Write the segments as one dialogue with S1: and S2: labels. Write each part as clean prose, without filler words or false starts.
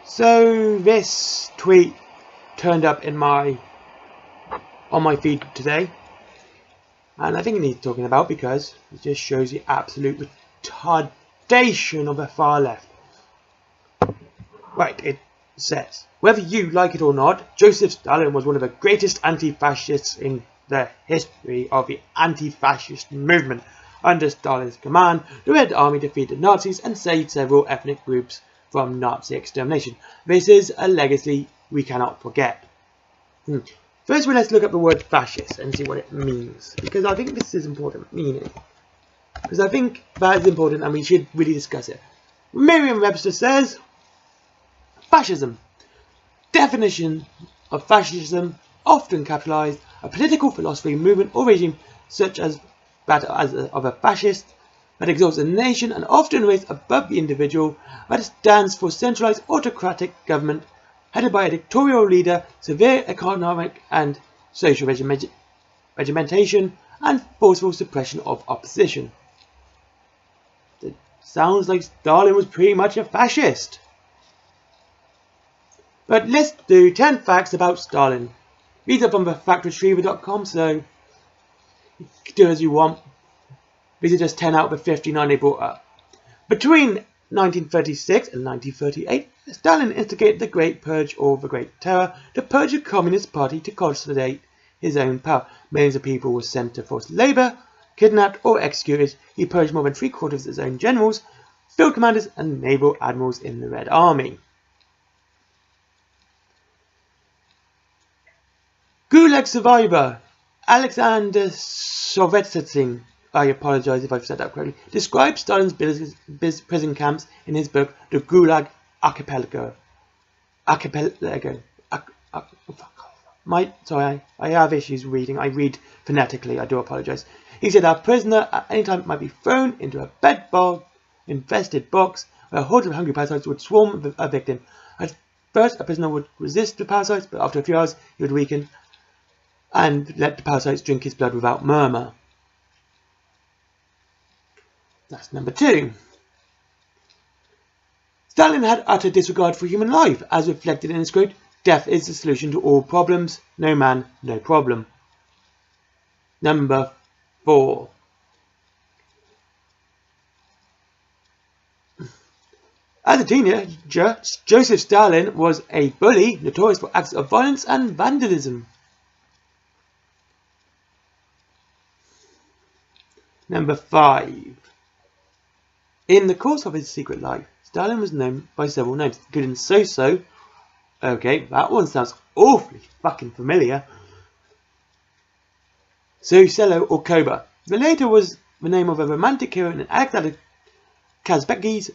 S1: So this tweet turned up on my feed today, and I think it needs talking about because it just shows the absolute retardation of the far left. Right, it says, whether you like it or not, Joseph Stalin was one of the greatest anti-fascists in the history of the anti-fascist movement. Under Stalin's command, the Red Army defeated Nazis and saved several ethnic groups from Nazi extermination. This is a legacy we cannot forget. First, let's look up the word fascist and see what it means, because I think this is important meaning. Because I think that is important and we should really discuss it. Merriam-Webster says, fascism. Definition of fascism, often capitalized, a political philosophy, movement or regime such as that of a fascist that exalts a nation and often raised above the individual, that stands for centralized autocratic government headed by a dictatorial leader, severe economic and social regimentation, and forceful suppression of opposition. It sounds like Stalin was pretty much a fascist. But let's do 10 facts about Stalin. These are from the factretriever.com, so you can do as you want. These are just 10 out of the 59 they brought up. Between 1936 and 1938, Stalin instigated the Great Purge or the Great Terror to purge the Communist Party to consolidate his own power. Millions of people were sent to forced labour, kidnapped or executed. He purged more than 3/4 of his own generals, field commanders and naval admirals in the Red Army. Gulag survivor Alexander Sovetsin, I apologise if I've said that correctly, describes Stalin's prison camps in his book The Gulag Archipelago. Sorry, I have issues reading. I read phonetically, I do apologise. He said a prisoner at any time might be thrown into a bed-bug infested box where hordes of hungry parasites would swarm a victim. At first, a prisoner would resist the parasites, but after a few hours, he would weaken and let the parasites drink his blood without murmur. That's number 2. Stalin had utter disregard for human life, as reflected in his quote, "Death is the solution to all problems. No man, no problem." Number 4. As a teenager, Joseph Stalin was a bully, notorious for acts of violence and vandalism. Number 5. In the course of his secret life, Stalin was known by several names, including So-So. Okay, that one sounds awfully fucking familiar. Socello or Koba. The later was the name of a romantic hero in Alexander Kazbek's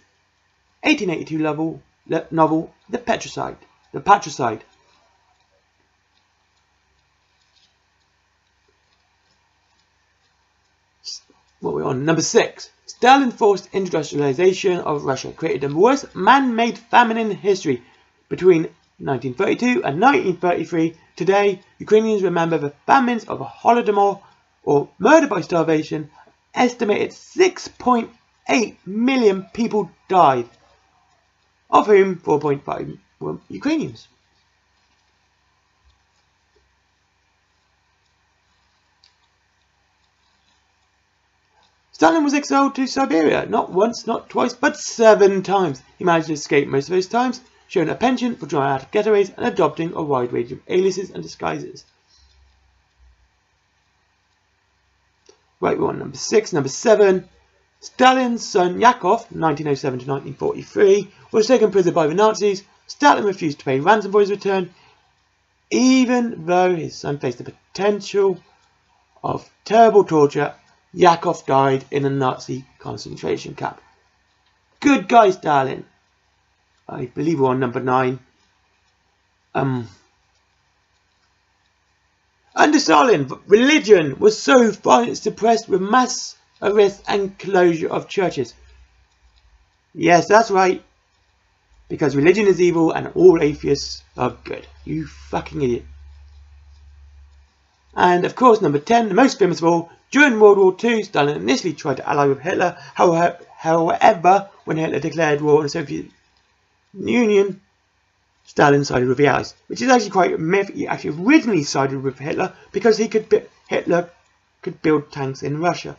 S1: 1882 novel, The Patricide. What we're on? Number 6. Stalin forced industrialization of Russia, created the worst man-made famine in history. Between 1932 and 1933, today, Ukrainians remember the famines of Holodomor, or murder by starvation. Estimated 6.8 million people died, of whom 4.5 were Ukrainians. Stalin was exiled to Siberia, not once, not twice, but 7 times. He managed to escape most of those times, showing a penchant for dramatic getaways and adopting a wide range of aliases and disguises. Right, we're on number 6. Number 7. Stalin's son Yakov, 1907 to 1943, was taken prisoner by the Nazis. Stalin refused to pay ransom for his return, even though his son faced the potential of terrible torture. Yakov died in a Nazi concentration camp. Good guy, Stalin. I believe we're on number 9. Under Stalin, religion was so far suppressed with mass arrest and closure of churches. Yes, that's right. Because religion is evil and all atheists are good. You fucking idiot. And of course, number 10, the most famous of all, during World War II, Stalin initially tried to ally with Hitler. However, when Hitler declared war on the Soviet Union, Stalin sided with the Allies, which is actually quite a myth. He actually originally sided with Hitler because Hitler could build tanks in Russia.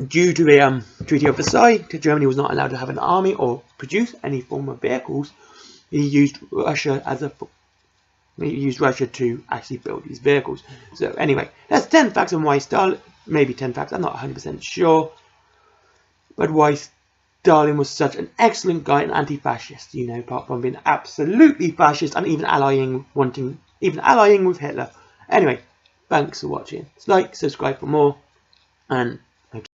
S1: Due to the Treaty of Versailles, Germany was not allowed to have an army or produce any form of vehicles. He used Russia to actually build these vehicles. So anyway, that's 10 facts on why Stalin, maybe 10 facts, I'm not 100% sure, but why Stalin was such an excellent guy and anti-fascist, you know, apart from being absolutely fascist and even allying with Hitler. Anyway, thanks for watching. Like, subscribe for more, and